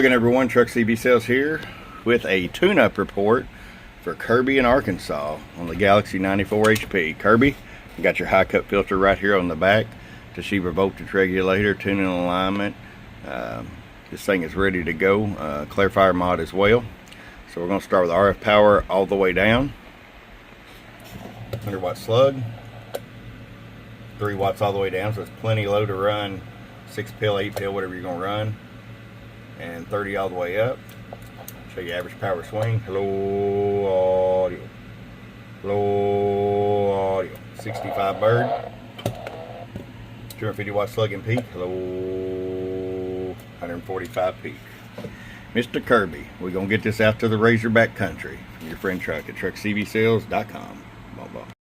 again, everyone. Truck CB Sales here with a tune-up report for Kirby in Arkansas on the Galaxy 94 HP. Kirby, you got your high cut filter right here on the back, Toshiba voltage regulator, tuning alignment. This thing is ready to go. Clarifier mod as well. So we're going to start with RF power all the way down. 100 watt slug, 3 watts all the way down, so it's plenty low to run 6 pill, 8 pill, whatever you're going to run. And 30 all the way up. Show you average power swing. Low audio. Low audio. 65 bird. 250 watt slug and peak. Low 145 peak. Mr. Kirby, we're going to get this out to the Razorback country from your friend Truck at truckcbsales.com. Bye-bye.